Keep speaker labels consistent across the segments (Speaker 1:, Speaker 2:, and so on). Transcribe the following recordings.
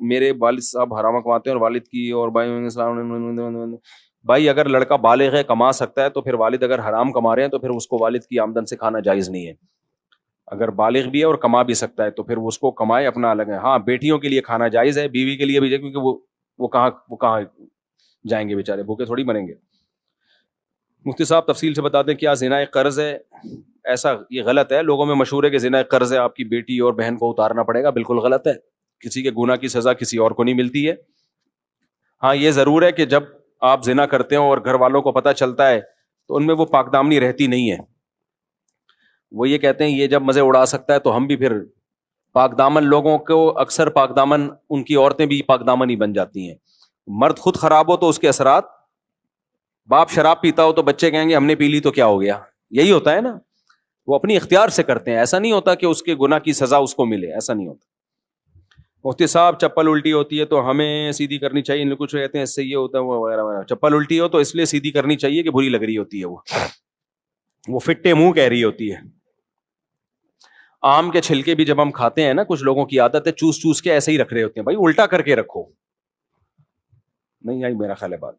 Speaker 1: میرے والد صاحب حرام کماتے ہیں اور والد کی اور بھائی اگر لڑکا بالغ ہے کما سکتا ہے تو پھر والد اگر حرام کما رہے ہیں تو پھر اس کو والد کی آمدن سے کھانا جائز نہیں ہے. اگر بالغ بھی ہے اور کما بھی سکتا ہے تو پھر اس کو کمائے اپنا الگ ہے. ہاں بیٹیوں کے لیے کھانا جائز ہے, بیوی کے لیے بھی, کیونکہ وہ کہاں جائیں گے بیچارے, بھوکے تھوڑی مریں گے. مفتی صاحب تفصیل سے بتا دیں کیا زنا ایک قرض ہے؟ ایسا یہ غلط ہے, لوگوں میں مشہور ہے کہ زنا ایک قرض ہے, آپ کی بیٹی اور بہن کو اتارنا پڑے گا. بالکل غلط ہے. کسی کے گناہ کی سزا کسی اور کو نہیں ملتی ہے. ہاں یہ ضرور ہے کہ جب آپ زنا کرتے ہو اور گھر والوں کو پتہ چلتا ہے تو ان میں وہ پاک دامنی رہتی نہیں ہے. وہ یہ کہتے ہیں یہ جب مزے اڑا سکتا ہے تو ہم بھی پھر پاک دامن لوگوں کو اکثر پاک دامن ان کی عورتیں بھی پاک دامن ہی بن جاتی ہیں. مرد خود خراب ہو تو اس کے اثرات, باپ شراب پیتا ہو تو بچے کہیں گے ہم نے پی لی تو کیا ہو گیا, یہی ہوتا ہے نا. وہ اپنی اختیار سے کرتے ہیں, ایسا نہیں ہوتا کہ اس کے گناہ کی سزا اس کو ملے, ایسا نہیں ہوتا. مفتی صاحب چپل الٹی ہوتی ہے تو ہمیں سیدھی کرنی چاہیے, کچھ کہتے ہیں اس سے یہ ہوتا ہے وغیرہ وغیرہ. چپل الٹی ہو تو اس لیے سیدھی کرنی چاہیے کہ بری لگ رہی ہوتی ہے, وہ فٹے منہ کہہ رہی ہوتی ہے. آم کے چھلکے بھی جب ہم کھاتے ہیں نا, کچھ لوگوں کی عادت ہے چوس چوس کے ایسے ہی رکھ رہے ہوتے ہیں. بھائی الٹا کر کے رکھو. نہیں آئی میرا خیال ہے بات.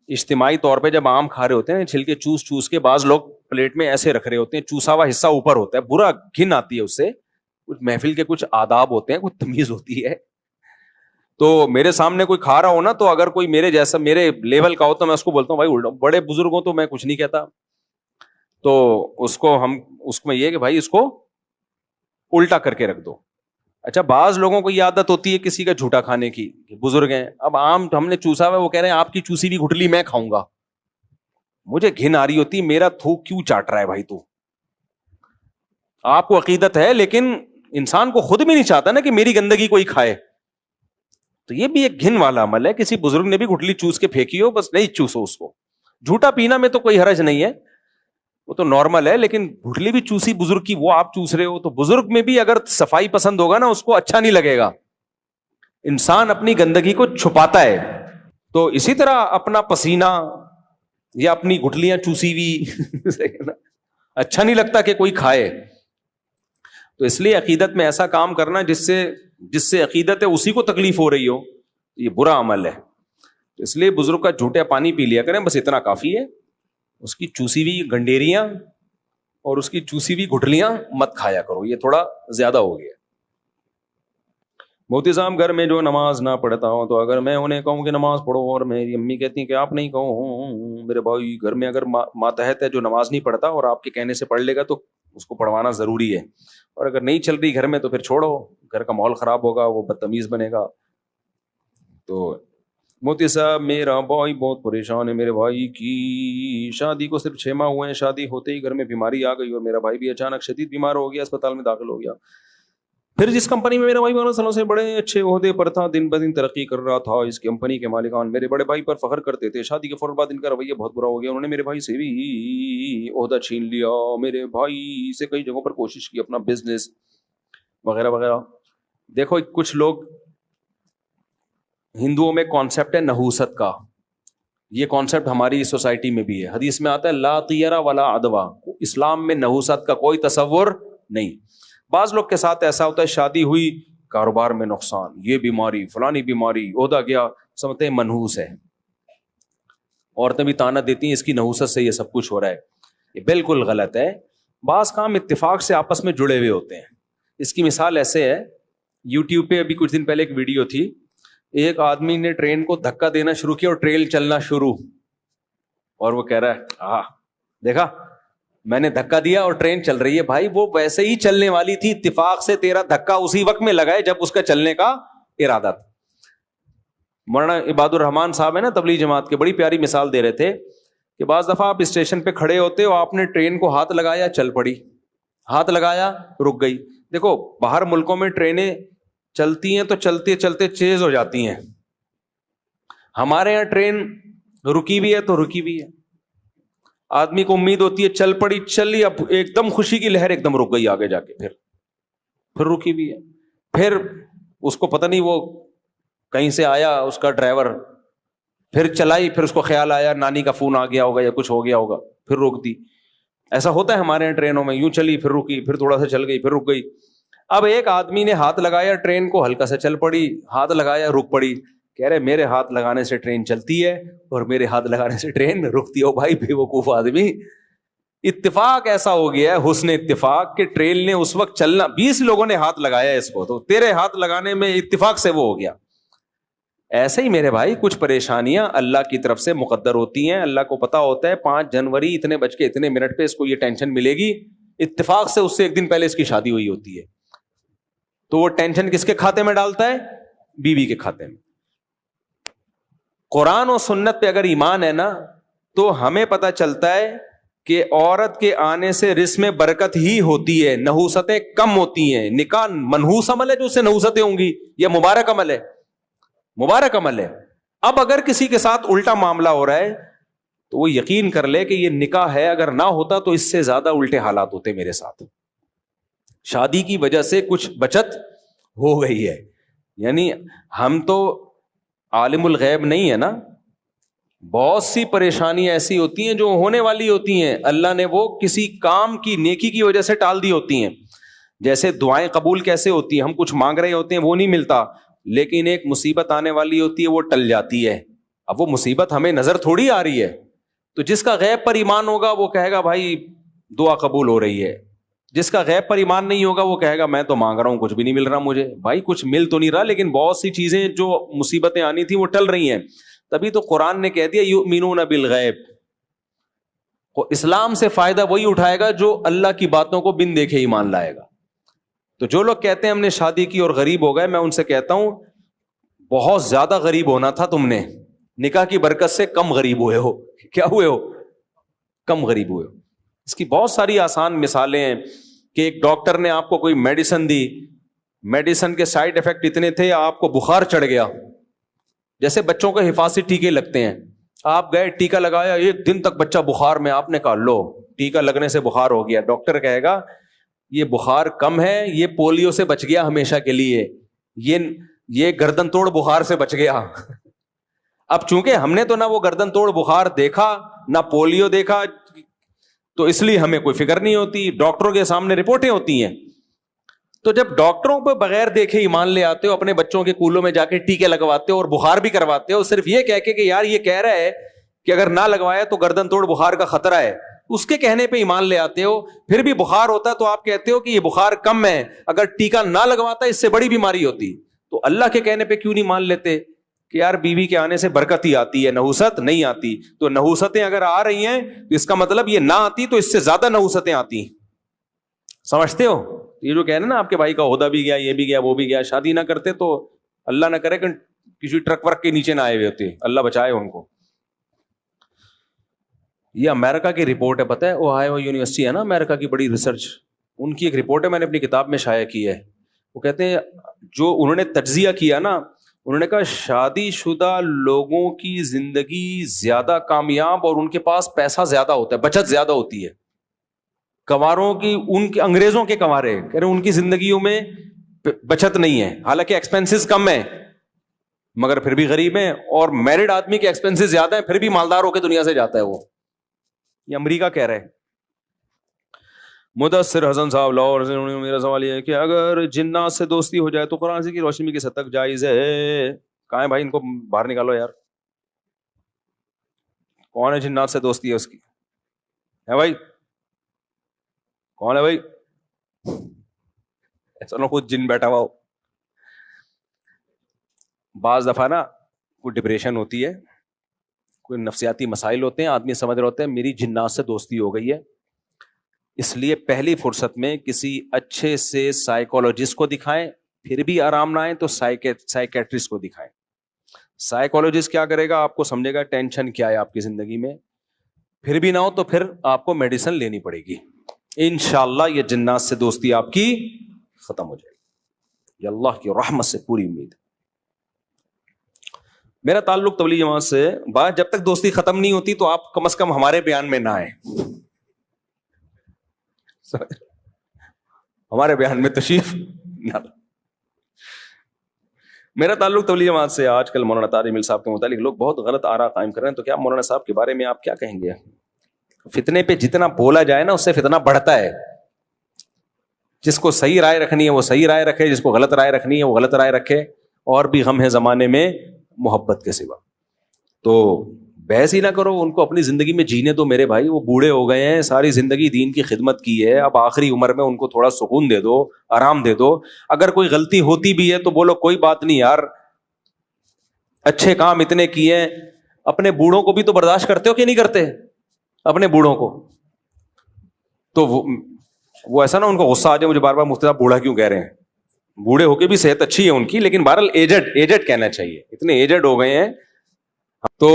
Speaker 1: اجتماعی طور پہ جب آم کھا رہے ہوتے ہیں چھلکے چوس چوس کے, بعض لوگ پلیٹ میں ایسے رکھ رہے ہوتے ہیں, چوسا ہوا حصہ اوپر ہوتا ہے, برا گھن آتی ہے اس سے. کچھ محفل کے کچھ آداب ہوتے ہیں, کچھ تمیز ہوتی ہے. تو میرے سامنے کوئی کھا رہا ہو نا, تو اگر کوئی میرے جیسا میرے لیول کا ہو تو میں اس کو بولتا ہوں بھائی, بڑے بزرگوں تو میں کچھ نہیں کہتا, تو اس کو یہ کہ بھائی اس کو الٹا کر کے رکھ دو. اچھا بعض لوگوں کو یہ عادت ہوتی ہے کسی کا جھوٹا کھانے کی, بزرگ ہیں, اب آم ہم نے چوسا ہوا, وہ کہہ رہے ہیں آپ کی چوسی بھی گٹلی میں کھاؤں گا. مجھے گھن آ رہی ہوتی ہے, میرا تھوک کیوں چاٹ رہا ہے بھائی تو. آپ کو عقیدت ہے لیکن انسان کو خود بھی نہیں چاہتا نا کہ میری گندگی کوئی کھائے, تو یہ بھی ایک گھن والا عمل ہے. کسی بزرگ نے بھی گٹلی چوس کے پھینکی ہو, بس نہیں چوسو اس کو. جھوٹا پینا میں تو کوئی حرج نہیں ہے, وہ تو نارمل ہے, لیکن گٹلی بھی چوسی بزرگ کی, وہ آپ چوس رہے ہو, تو بزرگ میں بھی اگر صفائی پسند ہوگا نا اس کو اچھا نہیں لگے گا. انسان اپنی گندگی کو چھپاتا ہے, تو اسی طرح اپنا پسینہ یا اپنی گٹلیاں چوسی ہوئی اچھا نہیں لگتا کہ کوئی کھائے. تو اس لیے عقیدت میں ایسا کام کرنا جس سے عقیدت ہے اسی کو تکلیف ہو رہی ہو, یہ برا عمل ہے. تو اس لیے بزرگ کا جھوٹے پانی پی لیا کریں, بس اتنا کافی ہے. اس کی چوسی ہوئی گنڈیریاں اور اس کی چوسی ہوئی گٹلیاں مت کھایا کرو, یہ تھوڑا زیادہ ہو گیا. مفتی صاحب گھر میں جو نماز نہ پڑھتا ہوں تو اگر میں انہیں کہوں کہ نماز پڑھو اور میری امی کہتی ہیں کہ آپ نہیں کہو, میرے بھائی گھر میں اگر ماتحت ہے جو نماز نہیں پڑھتا اور آپ کے کہنے سے پڑھ لے گا تو اس کو پڑھوانا ضروری ہے, اور اگر نہیں چل رہی گھر میں تو پھر چھوڑو, گھر کا ماحول خراب ہوگا, وہ بدتمیز بنے گا. تو مفتی صاحب میرا بھائی بہت پریشان ہے, میرے بھائی کی شادی کو صرف 6 ماہ ہوئے ہیں, شادی ہوتے ہی گھر میں بیماری آ گئی اور میرا بھائی بھی اچانک شدید بیمار ہو گیا, اسپتال میں داخل ہو گیا. پھر جس کمپنی میں میرا بھائی 12 سالوں سے بڑے اچھے عہدے پر تھا, دن بدن ترقی کر رہا تھا, اس کمپنی کے مالکان میرے بڑے بھائی پر فخر کرتے تھے. شادی کے فوراً بعد ان کا رویہ بہت برا ہو گیا, انہوں نے میرے بھائی سے بھی عہدہ چھین لیا, میرے بھائی سے کئی جگہوں پر کوشش کی اپنا بزنس وغیرہ وغیرہ. دیکھو کچھ لوگ, ہندوؤں میں کانسیپٹ ہے نحوست کا, یہ کانسیپٹ ہماری سوسائٹی میں بھی ہے. حدیث میں آتا ہے لا طیرہ ولا عدوہ, اسلام میں نحوست کا کوئی تصور نہیں. بعض لوگ کے ساتھ ایسا ہوتا ہے شادی ہوئی, کاروبار میں نقصان, یہ بیماری فلانی بیماری, عہدہ گیا, سمجھتے ہیں منحوس ہے. عورتیں بھی طعنہ دیتی ہیں اس کی نحوست سے یہ سب کچھ ہو رہا ہے, یہ بالکل غلط ہے. بعض کام اتفاق سے آپس میں جڑے ہوئے ہوتے ہیں. اس کی مثال ایسے ہے, یوٹیوب پہ ابھی کچھ دن پہلے ایک ویڈیو تھی, ایک آدمی نے ٹرین کو دھکا دینا شروع کیا اور ٹرین چلنا شروع, اور وہ کہہ رہا ہے دیکھا میں نے دھکا دیا اور ٹرین چل رہی ہے. بھائی وہ ویسے ہی چلنے والی تھی, اتفاق سے تیرا دھکا اسی وقت میں لگا ہے جب اس کا چلنے کا ارادہ تھا. مولانا عباد الرحمان صاحب ہے نا تبلیغ جماعت کے, بڑی پیاری مثال دے رہے تھے کہ بعض دفعہ آپ اسٹیشن پہ کھڑے ہوتے ہو, آپ نے ٹرین کو ہاتھ لگایا چل پڑی, ہاتھ لگایا رک گئی. دیکھو باہر ملکوں میں ٹرینیں چلتی ہیں تو چلتے چلتے تیز ہو جاتی ہیں, ہمارے یہاں ٹرین رکی بھی ہے تو رکی بھی ہے. آدمی کو امید ہوتی ہے چل پڑی, چلی, اب ایک دم خوشی کی لہر ایک دم رک گئی آگے جا کے, پھر رکی بھی ہے. پھر اس کو پتہ نہیں وہ کہیں سے آیا اس کا ڈرائیور, پھر چلائی, پھر اس کو خیال آیا نانی کا فون آ گیا ہوگا یا کچھ ہو گیا ہوگا, پھر روک دی. ایسا ہوتا ہے ہمارے یہاں ٹرینوں میں, یوں چلی پھر رکی, پھر تھوڑا سا چل گئی پھر رک گئی. اب ایک آدمی نے ہاتھ لگایا ٹرین کو، ہلکا سے چل پڑی، ہاتھ لگایا رک پڑی، کہہ رہے میرے ہاتھ لگانے سے ٹرین چلتی ہے اور میرے ہاتھ لگانے سے ٹرین رکتی ہے۔ بھائی بے وقوف آدمی، اتفاق ایسا ہو گیا ہے، حسن اتفاق، کہ ٹرین نے اس وقت چلنا، 20 لوگوں نے ہاتھ لگایا اس کو، تو تیرے ہاتھ لگانے میں اتفاق سے وہ ہو گیا۔ ایسے ہی میرے بھائی کچھ پریشانیاں اللہ کی طرف سے مقدر ہوتی ہیں، اللہ کو پتا ہوتا ہے 5 جنوری اتنے بج کے اتنے منٹ پہ اس کو یہ ٹینشن ملے گی، اتفاق سے اس سے ایک دن پہلے اس کی شادی ہوئی ہوتی ہے، تو وہ ٹینشن کس کے کھاتے میں ڈالتا ہے؟ بیوی کے کھاتے میں۔ قرآن و سنت پہ اگر ایمان ہے نا تو ہمیں پتا چلتا ہے کہ عورت کے آنے سے رزق میں برکت ہی ہوتی ہے، نحوستیں کم ہوتی ہیں۔ نکاح منحوس عمل ہے جو اس سے نحوستیں ہوں گی، یہ مبارک عمل ہے، مبارک عمل ہے۔ اب اگر کسی کے ساتھ الٹا معاملہ ہو رہا ہے تو وہ یقین کر لے کہ یہ نکاح ہے، اگر نہ ہوتا تو اس سے زیادہ الٹے حالات ہوتے میرے ساتھ۔ شادی کی وجہ سے کچھ بچت ہو گئی ہے، یعنی ہم تو عالم الغیب نہیں ہے نا، بہت سی پریشانی ایسی ہوتی ہیں جو ہونے والی ہوتی ہیں، اللہ نے وہ کسی کام کی نیکی کی وجہ سے ٹال دی ہوتی ہیں۔ جیسے دعائیں قبول کیسے ہوتی ہیں، ہم کچھ مانگ رہے ہوتے ہیں وہ نہیں ملتا، لیکن ایک مصیبت آنے والی ہوتی ہے وہ ٹل جاتی ہے۔ اب وہ مصیبت ہمیں نظر تھوڑی آ رہی ہے، تو جس کا غیب پر ایمان ہوگا وہ کہے گا بھائی دعا قبول ہو رہی ہے، جس کا غیب پر ایمان نہیں ہوگا وہ کہے گا میں تو مانگ رہا ہوں کچھ بھی نہیں مل رہا مجھے۔ بھائی کچھ مل تو نہیں رہا، لیکن بہت سی چیزیں جو مصیبتیں آنی تھی وہ ٹل رہی ہیں۔ تبھی تو قرآن نے کہہ دیا یؤمنون بالغیب، اسلام سے فائدہ وہی اٹھائے گا جو اللہ کی باتوں کو بن دیکھے ایمان لائے گا۔ تو جو لوگ کہتے ہیں ہم نے شادی کی اور غریب ہو گئے، میں ان سے کہتا ہوں بہت زیادہ غریب ہونا تھا تم نے، نکاح کی برکت سے کم غریب ہوئے ہو۔ کیا ہوئے ہو؟ کم غریب ہوئے ہو۔ اس کی بہت ساری آسان مثالیں ہیں کہ ایک ڈاکٹر نے آپ کو کوئی میڈیسن دی، میڈیسن کے سائیڈ ایفیکٹ اتنے تھے آپ کو بخار چڑھ گیا، جیسے بچوں کو حفاظتی ٹیکے لگتے ہیں، آپ گئے ٹیکا لگایا، 1 دن تک بچہ بخار میں، آپ نے کہا لو ٹیکا لگنے سے بخار ہو گیا، ڈاکٹر کہے گا یہ بخار کم ہے، یہ پولیو سے بچ گیا ہمیشہ کے لیے، یہ گردن توڑ بخار سے بچ گیا۔ اب چونکہ ہم نے تو نہ وہ گردن توڑ بخار دیکھا نہ پولیو دیکھا، تو اس لیے ہمیں کوئی فکر نہیں ہوتی، ڈاکٹروں کے سامنے رپورٹیں ہوتی ہیں۔ تو جب ڈاکٹروں پہ بغیر دیکھے ایمان لے آتے ہو، اپنے بچوں کے کولوں میں جا کے ٹیکے لگواتے ہو اور بخار بھی کرواتے ہو، صرف یہ کہہ کے کہ یار یہ کہہ رہا ہے کہ اگر نہ لگوایا تو گردن توڑ بخار کا خطرہ ہے، اس کے کہنے پہ ایمان لے آتے ہو، پھر بھی بخار ہوتا تو آپ کہتے ہو کہ یہ بخار کم ہے، اگر ٹیکا نہ لگواتا اس سے بڑی بیماری ہوتی۔ تو اللہ کے کہنے پہ کیوں نہیں مان لیتے کہ یار بیوی کے آنے سے برکت ہی آتی ہے، نحوست نہیں آتی؟ تو نحوستیں اگر آ رہی ہیں تو اس کا مطلب یہ نہ آتی تو اس سے زیادہ نحوستیں آتی، سمجھتے ہو؟ یہ جو کہنا نا آپ کے بھائی کا عہدہ بھی گیا، یہ بھی گیا، وہ بھی گیا، شادی نہ کرتے تو اللہ نہ کرے کہ کسی ٹرک ورک کے نیچے نہ آئے ہوئے ہوتے، اللہ بچائے ان کو۔ یہ امریکہ کی رپورٹ ہے، پتہ ہے اوہایو یونیورسٹی ہے نا امریکہ کی بڑی ریسرچ، ان کی ایک رپورٹ ہے، میں نے اپنی کتاب میں شائع کی ہے۔ وہ کہتے ہیں جو انہوں نے تجزیہ کیا نا، انہوں نے کہا شادی شدہ لوگوں کی زندگی زیادہ کامیاب اور ان کے پاس پیسہ زیادہ ہوتا ہے، بچت زیادہ ہوتی ہے۔ کنواروں کی، ان کے انگریزوں کے کنوارے کہہ رہے ہیں ان کی زندگیوں میں بچت نہیں ہے، حالانکہ ایکسپینسز کم ہیں مگر پھر بھی غریب ہیں، اور میرڈ آدمی کے ایکسپینسز زیادہ ہیں پھر بھی مالدار ہو کے دنیا سے جاتا ہے وہ۔ یہ امریکہ کہہ رہے ہیں۔ مدثر حسن صاحب لاہور سے، میرا سوال یہ ہے کہ اگر جنات سے دوستی ہو جائے تو قرآن کی روشنی کس حد تک جائز ہے؟ کہاں ہے بھائی، ان کو باہر نکالو یار، کون ہے جنات سے دوستی ہے اس کی؟ ہے بھائی کون ہے بھائی؟ ایسا نہ خود جن بیٹھا ہوا ہو۔ بعض دفعہ نا کوئی ڈپریشن ہوتی ہے، کوئی نفسیاتی مسائل ہوتے ہیں، آدمی سمجھ رہے ہوتے ہیں میری جنات سے دوستی ہو گئی ہے، اس لیے پہلی فرصت میں کسی اچھے سے سائیکولوجسٹ کو دکھائیں، پھر بھی آرام نہ آئے تو سائیکیٹرسٹ کو دکھائیں۔ سائیکولوجسٹ کیا کرے گا، آپ کو سمجھے گا ٹینشن کیا ہے آپ کی زندگی میں، پھر بھی نہ ہو تو پھر آپ کو میڈیسن لینی پڑے گی، انشاءاللہ یہ جنات سے دوستی آپ کی ختم ہو جائے گی، یہ اللہ کی رحمت سے پوری امید ہے۔ میرا تعلق تبلیغ جماعت سے، بات جب تک دوستی ختم نہیں ہوتی تو آپ کم از کم ہمارے بیان میں نہ آئیں، ہمارے بیان میں تشریف نہ۔ میرا تعلق تبلیغ جماعت سے، آج کل مولانا طارق جمیل صاحب کے متعلق لوگ بہت غلط آراء قائم کر رہے ہیں، تو کیا مولانا صاحب کے بارے میں آپ کیا کہیں گے؟ فتنے پہ جتنا بولا جائے نا اس سے فتنہ بڑھتا ہے، جس کو صحیح رائے رکھنی ہے وہ صحیح رائے رکھے, جس کو غلط رائے رکھنی ہے وہ غلط رائے رکھے, اور بھی غم ہے زمانے میں محبت کے سوا. تو بحث ہی نہ کرو, ان کو اپنی زندگی میں جینے دو میرے بھائی. وہ بوڑھے ہو گئے ہیں, ساری زندگی دین کی خدمت کی ہے, اب آخری عمر میں ان کو تھوڑا سکون دے دو, آرام دے دو. اگر کوئی غلطی ہوتی بھی ہے تو بولو کوئی بات نہیں یار, اچھے کام اتنے کیے ہیں. اپنے بوڑھوں کو بھی تو برداشت کرتے ہو کہ نہیں کرتے اپنے بوڑھوں کو؟ تو وہ ایسا نا ان کو غصہ آ جائے مجھے بار بار مفتی صاحب بوڑھا کیوں کہہ رہے ہیں, بوڑھے ہو کے بھی صحت اچھی ہے ان کی, لیکن بہرحال ایجڈ کہنا چاہیے, اتنے ایجڈ ہو گئے ہیں تو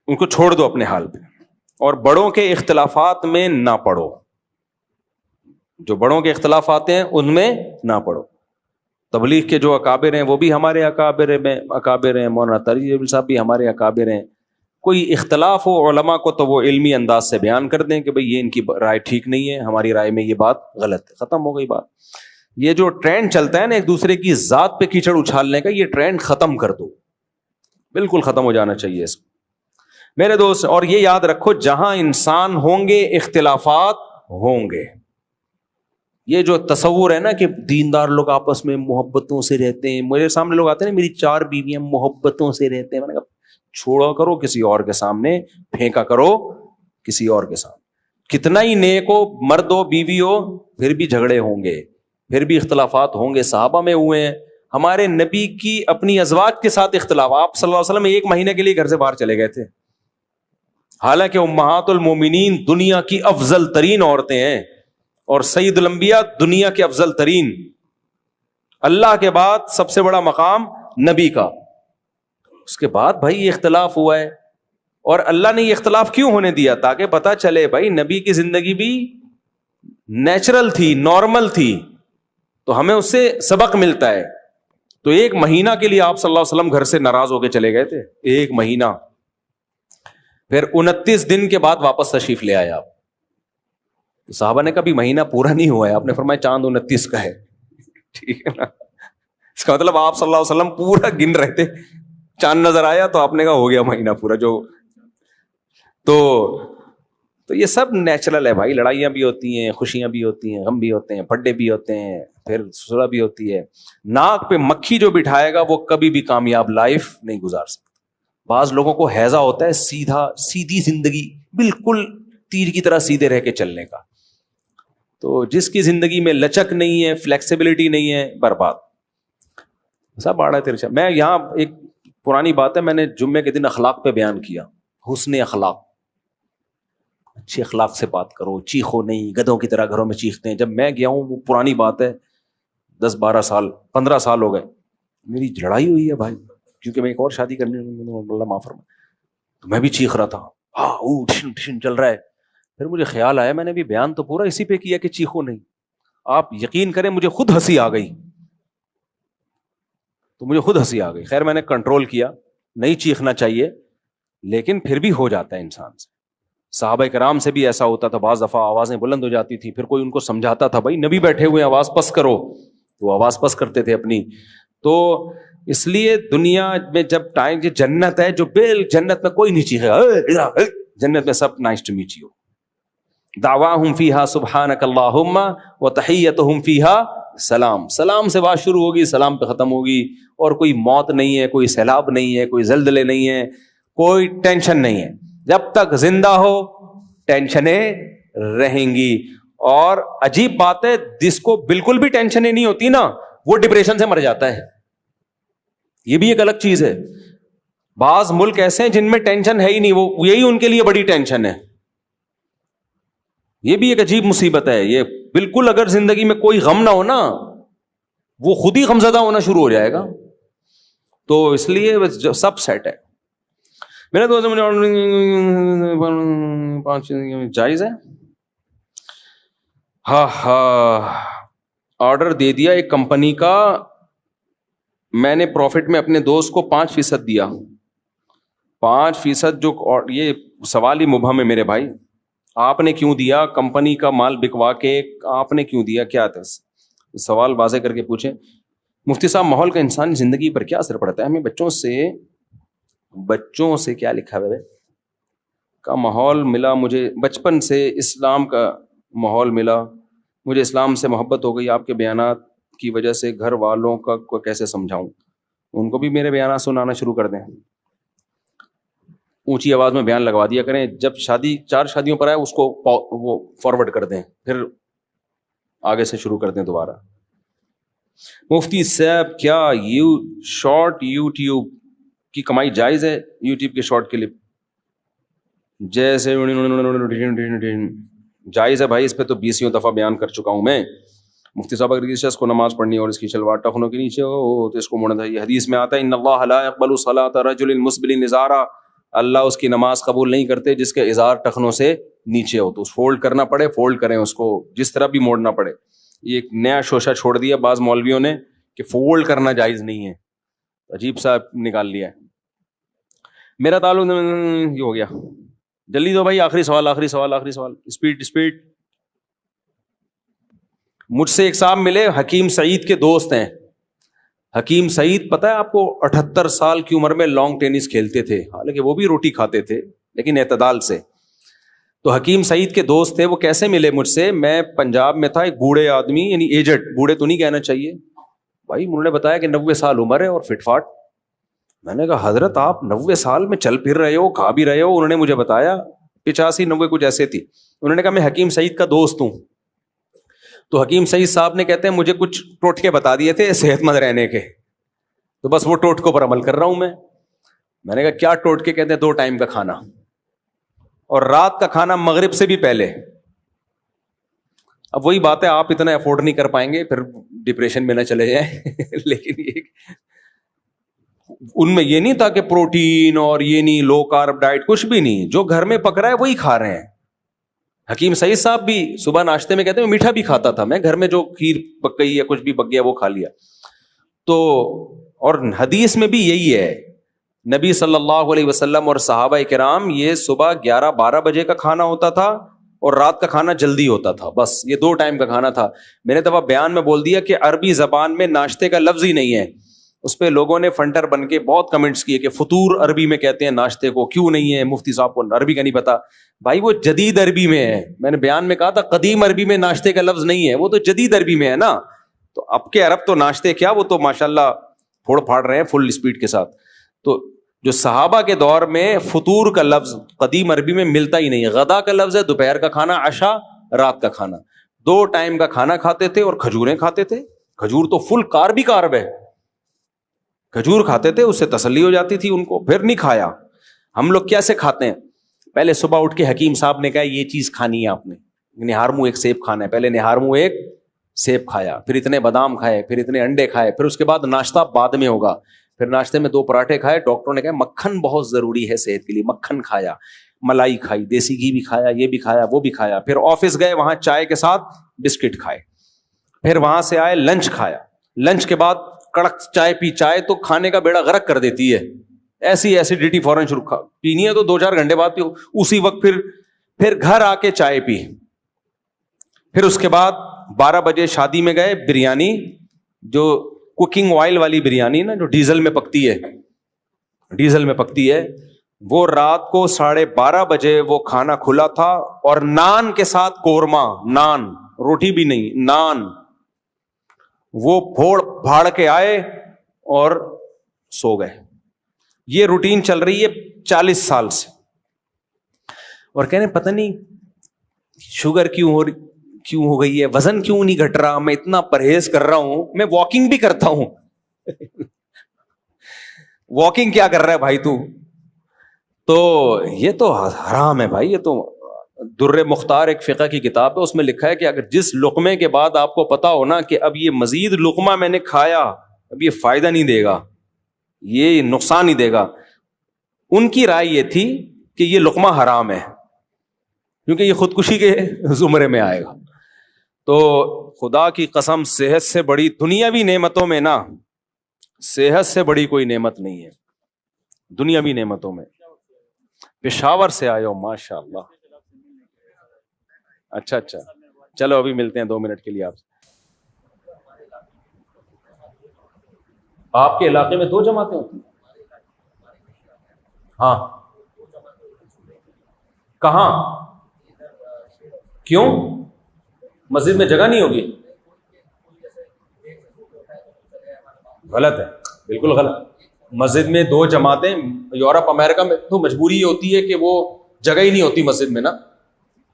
Speaker 1: ان کو چھوڑ دو اپنے حال پہ. اور بڑوں کے اختلافات میں نہ پڑو, جو بڑوں کے اختلافات ہیں ان میں نہ پڑو. تبلیغ کے جو اکابر ہیں وہ بھی ہمارے اکابر ہیں, مولانا طارق جبیل صاحب بھی ہمارے اکابر ہیں. کوئی اختلاف ہو علماء کو تو وہ علمی انداز سے بیان کر دیں کہ بھئی یہ ان کی رائے ٹھیک نہیں ہے, ہماری رائے میں یہ بات غلط ہے, ختم ہو گئی بات. یہ جو ٹرینڈ چلتا ہے نا ایک دوسرے کی ذات پہ کیچڑ اچھالنے کا, یہ ٹرینڈ ختم کر دو, بالکل ختم ہو جانا چاہیے اس میرے دوست. اور یہ یاد رکھو جہاں انسان ہوں گے اختلافات ہوں گے. یہ جو تصور ہے نا کہ دیندار لوگ آپس میں محبتوں سے رہتے ہیں, میرے سامنے لوگ آتے ہیں نا میری 4 بیویاں محبتوں سے رہتے ہیں, میں نے کہا چھوڑا کرو کسی اور کے سامنے, پھینکا کرو کسی اور کے سامنے. کتنا ہی نیک ہو, مرد ہو بیوی ہو, پھر بھی جھگڑے ہوں گے, پھر بھی اختلافات ہوں گے. صحابہ میں ہوئے ہیں, ہمارے نبی کی اپنی ازواج کے ساتھ اختلاف, آپ صلی اللہ علیہ وسلم 1 مہینے کے لیے گھر سے باہر چلے گئے تھے, حالانکہ امہات المومنین دنیا کی افضل ترین عورتیں ہیں, اور سید الانبیاء دنیا کے افضل ترین, اللہ کے بعد سب سے بڑا مقام نبی کا. اس کے بعد بھائی یہ اختلاف ہوا ہے, اور اللہ نے یہ اختلاف کیوں ہونے دیا؟ تاکہ پتہ چلے بھائی نبی کی زندگی بھی نیچرل تھی, نارمل تھی, تو ہمیں اس سے سبق ملتا ہے. تو 1 مہینہ کے لیے آپ صلی اللہ علیہ وسلم گھر سے ناراض ہو کے چلے گئے تھے, 1 مہینہ. پھر 29 دن کے بعد واپس تشریف لے آئے آپ. صحابہ نے کہا بھی مہینہ پورا نہیں ہوا ہے, آپ نے فرمایا چاند 29 کا ہے. ٹھیک ہے نا, اس کا مطلب آپ صلی اللہ علیہ وسلم پورا گن رہے تھے, چاند نظر آیا تو آپ نے کہا ہو گیا مہینہ پورا. جو تو یہ سب نیچرل ہے بھائی. لڑائیاں بھی ہوتی ہیں, خوشیاں بھی ہوتی ہیں, غم بھی ہوتے ہیں, برتھڈے بھی ہوتے ہیں, پھر سسرا بھی ہوتی ہے. ناک پہ مکھی جو بٹھائے گا وہ کبھی بھی کامیاب لائف نہیں گزار سکتا. بعض لوگوں کو ہیضہ ہوتا ہے سیدھی زندگی, بالکل تیر کی طرح سیدھے رہ کے چلنے کا. تو جس کی زندگی میں لچک نہیں ہے, فلیکسیبلٹی نہیں ہے, برباد. سب آڑا تیرے. میں یہاں ایک پرانی بات ہے, میں نے جمعے کے دن اخلاق پہ بیان کیا, حسن اخلاق. اچھے اخلاق سے بات کرو, چیخو نہیں, گدھوں کی طرح گھروں میں چیختے ہیں. جب میں گیا ہوں, وہ پرانی بات ہے, 10-12 سال 15 سال ہو گئے, میری لڑائی ہوئی ہے بھائی, کیونکہ میں ایک اور شادی کرنی, اللہ معاف فرمائے, تو میں بھی چیخ رہا تھا, ہاں ٹھن چل رہا ہے. پھر مجھے خیال آیا, میں نے بھی بیان تو پورا اسی پہ کیا کہ چیخو نہیں. آپ یقین کریں مجھے خود ہنسی آ گئی, تو مجھے خود ہنسی آ گئی. خیر میں نے کنٹرول کیا, نہیں چیخنا چاہیے, لیکن پھر بھی ہو جاتا ہے انسان سے. صحابہ کرام سے بھی ایسا ہوتا تھا, بعض دفعہ آوازیں بلند ہو جاتی تھی, پھر کوئی ان کو سمجھاتا تھا بھائی نبی بیٹھے ہوئے آواز پس کرو, تو آواز پس کرتے تھے اپنی. تو اس لیے دنیا میں جب ٹائم کی جنت ہے, جو جنت میں کوئی نہیں چیخے گا, جنت میں سب نائس ٹو میٹ یو, دعواہم فیہا سبحانک اللہم وتحیتہم فیہا سلام. سلام سے بات شروع ہوگی, سلام پہ ختم ہوگی. اور کوئی موت نہیں ہے, کوئی سیلاب نہیں ہے, کوئی زلزلے نہیں ہے, کوئی ٹینشن نہیں ہے. جب تک زندہ ہو ٹینشنیں رہیں گی. اور عجیب بات ہے, جس کو بالکل بھی ٹینشنیں نہیں ہوتی نا, وہ ڈپریشن سے مر جاتا ہے. یہ بھی ایک الگ چیز ہے. بعض ملک ایسے ہیں جن میں ٹینشن ہے ہی نہیں, وہ یہی ان کے لیے بڑی ٹینشن ہے. یہ بھی ایک عجیب مصیبت ہے. یہ بالکل اگر زندگی میں کوئی غم نہ ہو نا, وہ خود ہی غمزدہ ہونا شروع ہو جائے گا. تو اس لیے سب سیٹ ہے. میرے دوست مجھے جائز ہے, ہاں آرڈر دے دیا ایک کمپنی کا, میں نے پروفٹ میں اپنے دوست کو 5% دیا. 5% جو, یہ سوال ہی مبہم ہے میرے بھائی. آپ نے کیوں دیا؟ کمپنی کا مال بکوا کے آپ نے کیوں دیا؟ کیا تھا سوال واضح کر کے پوچھیں. مفتی صاحب ماحول کا انسانی زندگی پر کیا اثر پڑتا ہے؟ ہمیں بچوں سے کیا لکھا ہے کا ماحول ملا, مجھے بچپن سے اسلام کا ماحول ملا, مجھے اسلام سے محبت ہو گئی، آپ کے بیانات کی وجہ سے گھر والوں کا کو کیسے سمجھاؤں؟ ان کو بھی میرے بیانات سنانا شروع کر دیں، اونچی آواز میں بیان لگوا دیا کریں، جب شادی 4 شادیوں پر آئے اس کو وہ فارورڈ کر دیں، پھر آگے سے شروع کر دیں دوبارہ۔ مفتی صاحب کیا شارٹ یوٹیوب کی کمائی جائز ہے؟ یوٹیوب کے شارٹ کلپ جیسے جائز ہے بھائی، اس پہ تو 20 دفعہ بیان کر چکا ہوں میں۔ مفتی صاحب اگر کسی شخص کو نماز پڑھنی اور اس کی شلوار ٹخنوں کے نیچے ہو تو اس کو موڑنا چاہیے۔ حدیث میں آتا ہے ان اللہ لا يقبل صلاة رجل مسبل ازارا، اللہ اس کی نماز قبول نہیں کرتے جس کے ازار ٹخنوں سے نیچے ہو، تو اس فولڈ کرنا پڑے فولڈ کریں اس کو، جس طرح بھی موڑنا پڑے۔ یہ ایک نیا شوشہ چھوڑ دیا بعض مولویوں نے کہ فولڈ کرنا جائز نہیں ہے، عجیب سا نکال لیا ہے۔ میرا تعلق یہ ہو گیا، جلدی دو بھائی، آخری سوال آخری سوال آخری سوال، اسپیڈ اسپیڈ۔ مجھ سے ایک صاحب ملے، حکیم سعید کے دوست ہیں۔ حکیم سعید پتہ ہے آپ کو 78 سال کی عمر میں لانگ ٹینس کھیلتے تھے، حالانکہ وہ بھی روٹی کھاتے تھے لیکن اعتدال سے۔ تو حکیم سعید کے دوست تھے، وہ کیسے ملے مجھ سے؟ میں پنجاب میں تھا، ایک بوڑھے آدمی، یعنی ایجڈ، بوڑھے تو نہیں کہنا چاہیے بھائی، انہوں نے بتایا کہ 90 سال عمر ہے اور فٹ فاٹ۔ میں نے کہا حضرت آپ 90 سال میں چل پھر رہے ہو، کھا بھی رہے ہو؟ انہوں نے مجھے بتایا 85-90 کچھ ایسے تھی۔ انہوں نے کہا میں حکیم سعید کا دوست ہوں۔ تو حکیم سعید صاحب نے کہتے ہیں مجھے کچھ ٹوٹکے بتا دیے تھے صحت مند رہنے کے، تو بس وہ ٹوٹکوں پر عمل کر رہا ہوں میں نے کہا کیا ٹوٹکے؟ کہتے ہیں 2 ٹائم کا کھانا اور رات کا کھانا مغرب سے بھی پہلے۔ اب وہی بات ہے، آپ اتنا افورڈ نہیں کر پائیں گے، پھر ڈپریشن میں نہ چلے جائیں لیکن ان میں یہ نہیں تھا کہ پروٹین اور یہ نہیں، لو کارب ڈائٹ، کچھ بھی نہیں، جو گھر میں پک رہا ہے وہی کھا رہے ہیں۔ حکیم سعید صاحب بھی صبح ناشتے میں کہتے ہیں میٹھا بھی کھاتا تھا میں، گھر میں جو کھیر پک گئی یا کچھ بھی پک گیا وہ کھا لیا۔ تو اور حدیث میں بھی یہی ہے، نبی صلی اللہ علیہ وسلم اور صحابہ کرام یہ صبح 11-12 بجے کا کھانا ہوتا تھا اور رات کا کھانا جلدی ہوتا تھا، بس یہ 2 ٹائم کا کھانا تھا۔ میں نے دفعہ بیان میں بول دیا کہ عربی زبان میں ناشتے کا لفظ ہی نہیں ہے، اس پہ لوگوں نے فنٹر بن کے بہت کمنٹس کیے کہ فطور عربی میں کہتے ہیں ناشتے کو، کیوں نہیں ہے؟ مفتی صاحب کو عربی کا نہیں پتا۔ بھائی وہ جدید عربی میں ہے، میں نے بیان میں کہا تھا قدیم عربی میں ناشتے کا لفظ نہیں ہے، وہ تو جدید عربی میں ہے نا۔ تو اب کے عرب تو ناشتے کیا، وہ تو ماشاءاللہ پھوڑ پھاڑ رہے ہیں فل اسپیڈ کے ساتھ۔ تو جو صحابہ کے دور میں فطور کا لفظ قدیم عربی میں ملتا ہی نہیں ہے، غدا کا لفظ ہے، دوپہر کا کھانا، عشاء، رات کا کھانا، 2 ٹائم کا کھانا کھاتے تھے اور کھجوریں کھاتے تھے۔ کھجور تو فل کارب ہی کارب ہے، کھجور کھاتے تھے، اس سے تسلی ہو جاتی تھی ان کو، پھر نہیں کھایا۔ ہم لوگ کیسے کھاتے ہیں؟ پہلے صبح اٹھ کے حکیم صاحب نے کہا یہ چیز کھانی ہے آپ نے، نہارمو ایک سیب کھانا ہے، پہلے نہارمو ایک سیب کھایا، پھر اتنے بادام کھائے، پھر اتنے انڈے کھائے، پھر اس کے بعد ناشتہ بعد میں ہوگا، پھر ناشتے میں 2 پراٹھے کھائے، ڈاکٹروں نے کہا مکھن بہت ضروری ہے صحت کے لیے، مکھن کھایا، ملائی کھائی، دیسی گھی بھی کھایا، یہ بھی کھایا وہ بھی کھایا، پھر آفس گئے، وہاں چائے کے ساتھ بسکٹ کھائے، پھر وہاں سے آئے لنچ کھایا، لنچ کے بعد کڑک چائے پی، چائے تو کھانے کا بیڑا غرق کر دیتی ہے، ایسی ایسیڈیٹی فوراً شروع پینی ہے تو 2-4 گھنٹے بعد پیو، اسی وقت پھر گھر آ کے چائے پی، پھر اس کے بعد 12 بجے شادی میں گئے، بریانی، جو کوکنگ آئل والی بریانی نا، جو ڈیزل میں پکتی ہے، وہ رات کو 12:30 بجے وہ کھانا کھلا تھا، اور نان کے ساتھ قورمہ، نان، روٹی بھی نہیں، نان، وہ پھوڑ پھاڑ کے آئے اور سو گئے۔ یہ روٹین چل رہی ہے 40 سال سے، اور کہنے پتہ نہیں شوگر کیوں ہو گئی ہے، وزن کیوں نہیں گھٹ رہا، میں اتنا پرہیز کر رہا ہوں، میں واکنگ بھی کرتا ہوں واکنگ کیا کر رہا ہے بھائی تو یہ تو حرام ہے بھائی۔ یہ تو در مختار ایک فقہ کی کتاب ہے، اس میں لکھا ہے کہ اگر جس لقمے کے بعد آپ کو پتا ہو نا کہ اب یہ مزید لقمہ میں نے کھایا، اب یہ فائدہ نہیں دے گا، یہ نقصان ہی دے گا، ان کی رائے یہ تھی کہ یہ لقمہ حرام ہے کیونکہ یہ خودکشی کے زمرے میں آئے گا۔ تو خدا کی قسم، صحت سے بڑی دنیاوی نعمتوں میں نا، صحت سے بڑی کوئی نعمت نہیں ہے دنیاوی نعمتوں میں۔ پشاور سے آئے ہو، ماشاء اللہ، اچھا، چلو ابھی ملتے ہیں 2 منٹ کے لیے آپ سے۔ آپ کے علاقے میں 2 جماعتیں ہوتی ہیں؟ ہاں، کہاں؟ کیوں؟ مسجد میں جگہ نہیں ہوگی، غلط ہے، بالکل غلط۔ مسجد میں دو جماعتیں، یورپ امریکہ میں تو مجبوری یہ ہوتی ہے کہ وہ جگہ ہی نہیں ہوتی مسجد میں نا،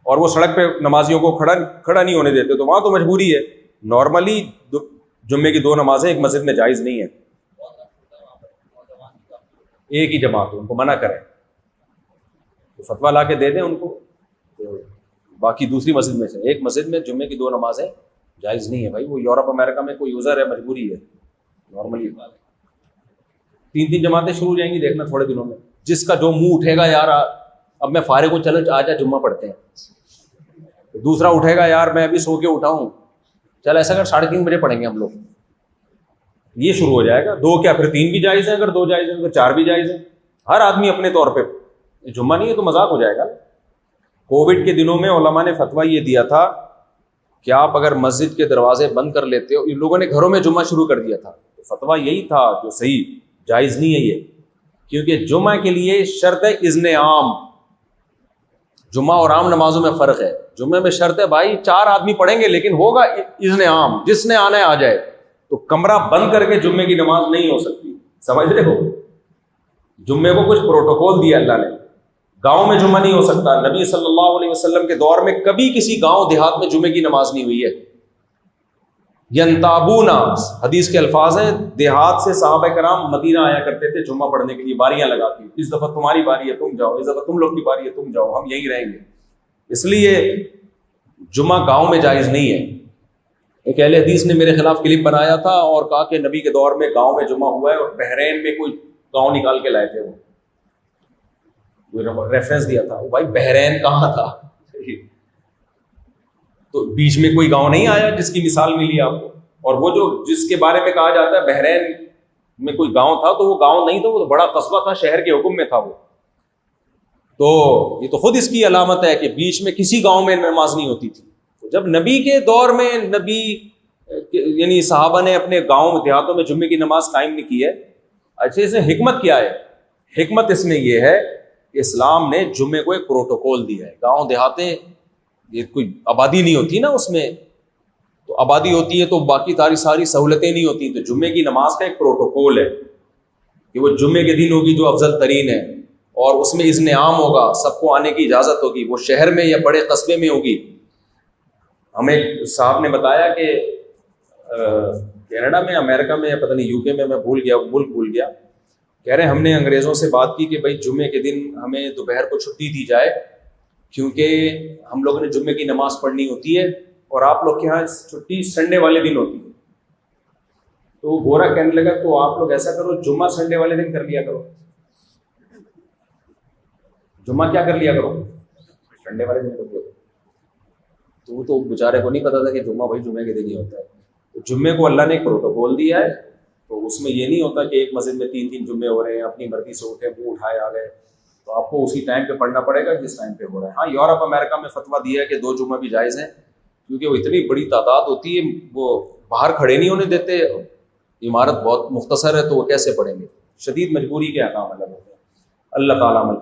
Speaker 1: اور وہ سڑک پہ نمازیوں کو کھڑا نہیں ہونے دیتے، تو وہاں تو مجبوری ہے۔ نارملی جمعے کی 2 نمازیں ایک مسجد میں جائز نہیں ہے، ایک ہی جماعت ان کو منع کریں، تو فتویٰ لا کے دے دیں ان کو، تو باقی دوسری مسجد میں سے ایک مسجد میں جمعے کی 2 نمازیں جائز نہیں ہے بھائی۔ وہ یورپ امریکہ میں کوئی یوزر ہے، مجبوری ہے، نارملی 3 جماعتیں شروع ہو جائیں گی دیکھنا تھوڑے دنوں میں، جس کا جو منہ اٹھے گا یار اب میں فارغ ہوں چلو آ جا جمعہ پڑھتے ہیں، دوسرا اٹھے گا یار میں ابھی سو کے اٹھا ہوں چل ایسا کر 3:30 بجے پڑھیں گے ہم لوگ، یہ شروع ہو جائے گا۔ 2 کیا پھر 3 بھی جائز ہے، اگر 2 جائز ہے اگر 4 بھی جائز ہے، ہر آدمی اپنے طور پہ، جمعہ نہیں ہے تو مذاق ہو جائے گا۔ کووڈ کے دنوں میں علماء نے فتویٰ یہ دیا تھا کہ آپ اگر مسجد کے دروازے بند کر لیتے ہو، ان لوگوں نے گھروں میں جمعہ شروع کر دیا تھا، تو فتویٰ یہی تھا جو صحیح، جائز نہیں ہے یہ، کیونکہ جمعہ کے لیے شرط ہے اذن عام۔ جمعہ اور عام نمازوں میں فرق ہے، جمعے میں شرط ہے بھائی 4 آدمی پڑھیں گے لیکن ہوگا اذن عام، جس نے آنا ہے آ جائے، تو کمرہ بند کر کے جمعے کی نماز نہیں ہو سکتی، سمجھ رہے ہو؟ جمعے کو کچھ پروٹوکول دیا اللہ نے، گاؤں میں جمعہ نہیں ہو سکتا۔ نبی صلی اللہ علیہ وسلم کے دور میں کبھی کسی گاؤں دیہات میں جمعے کی نماز نہیں ہوئی ہے۔ ینتابون، حدیث کے الفاظ ہیں، دیہات سے صحابہ کرام مدینہ آیا کرتے تھے جمعہ پڑھنے کے لیے، باریاں لگا کے، اس دفعہ تمہاری باری ہے تم جاؤ، اس دفعہ تم لوگ کی باری ہے تم جاؤ، ہم یہیں رہیں گے۔ اس لیے جمعہ گاؤں میں جائز نہیں ہے۔ ایک اہل حدیث نے میرے خلاف کلپ بنایا تھا اور کہا کہ نبی کے دور میں گاؤں میں جمعہ ہوا ہے، اور بحرین میں کوئی گاؤں نکال کے لائے تھے، وہ ریفرنس دیا تھا، وہ بھائی بحرین کہاں تھا؟ تو بیچ میں کوئی گاؤں نہیں آیا جس کی مثال ملی آپ کو، اور وہ جو جس کے بارے میں کہا جاتا ہے بحرین میں کوئی گاؤں تھا، تو وہ گاؤں نہیں تھا، وہ بڑا قصبہ تھا، شہر کے حکم میں تھا وہ۔ تو یہ تو خود اس کی علامت ہے کہ بیچ میں کسی گاؤں میں نماز نہیں ہوتی تھی۔ تو جب نبی کے دور میں نبی یعنی صحابہ نے اپنے گاؤں دیہاتوں میں جمعے کی نماز قائم نہیں کی ہے، اچھا اس میں حکمت کیا ہے؟ حکمت اس میں یہ ہے کہ اسلام نے جمعے کو ایک پروٹوکول دیا ہے۔ گاؤں دیہاتیں یہ کوئی آبادی نہیں ہوتی نا اس میں، تو آبادی ہوتی ہے تو باقی ساری سہولتیں نہیں ہوتی، تو جمعے کی نماز کا ایک پروٹوکول ہے کہ وہ جمعے کے دن ہوگی جو افضل ترین ہے، اور اس میں اذن عام ہوگا، سب کو آنے کی اجازت ہوگی، وہ شہر میں یا بڑے قصبے میں ہوگی۔ ہمیں صاحب نے بتایا کہ کینیڈا میں، امریکہ میں، پتہ نہیں یو کے میں بھول گیا، ملک بھول گیا، کہہ رہے ہم نے انگریزوں سے بات کی کہ بھائی جمعے کے دن ہمیں دوپہر کو چھٹی دی جائے، کیونکہ ہم لوگوں نے جمعے کی نماز پڑھنی ہوتی ہے، اور آپ لوگ کے یہاں چھٹی سنڈے والے دن ہوتی ہے۔ تو وہ گورا کہنے لگا تو آپ لوگ ایسا کرو، جمعہ سنڈے والے دن کر لیا کرو، جمعہ کیا کر لیا کرو، سنڈے والے دن کر لیا کرو۔ تو وہ تو بیچارے کو نہیں پتا تھا کہ جمعہ بھائی جمعے کے دن ہی ہوتا ہے۔ تو جمعے کو اللہ نے ایک پروٹوکول دیا ہے، تو اس میں یہ نہیں ہوتا کہ ایک مسجد میں 3 جمعے ہو رہے ہیں، اپنی مرضی سے اٹھے منہ اٹھائے آ گئے، تو آپ کو اسی ٹائم پہ پڑھنا پڑے گا جس ٹائم پہ ہو رہا ہے۔ ہاں یورپ امریکہ میں فتویٰ دیا ہے کہ 2 جمعہ بھی جائز ہیں، کیونکہ وہ اتنی بڑی تعداد ہوتی ہے، وہ باہر کھڑے نہیں ہونے دیتے، عمارت بہت مختصر ہے، تو وہ کیسے پڑھیں گے؟ شدید مجبوری کے احکام الگ ہوتے ہیں۔ اللہ تعالیٰ عمل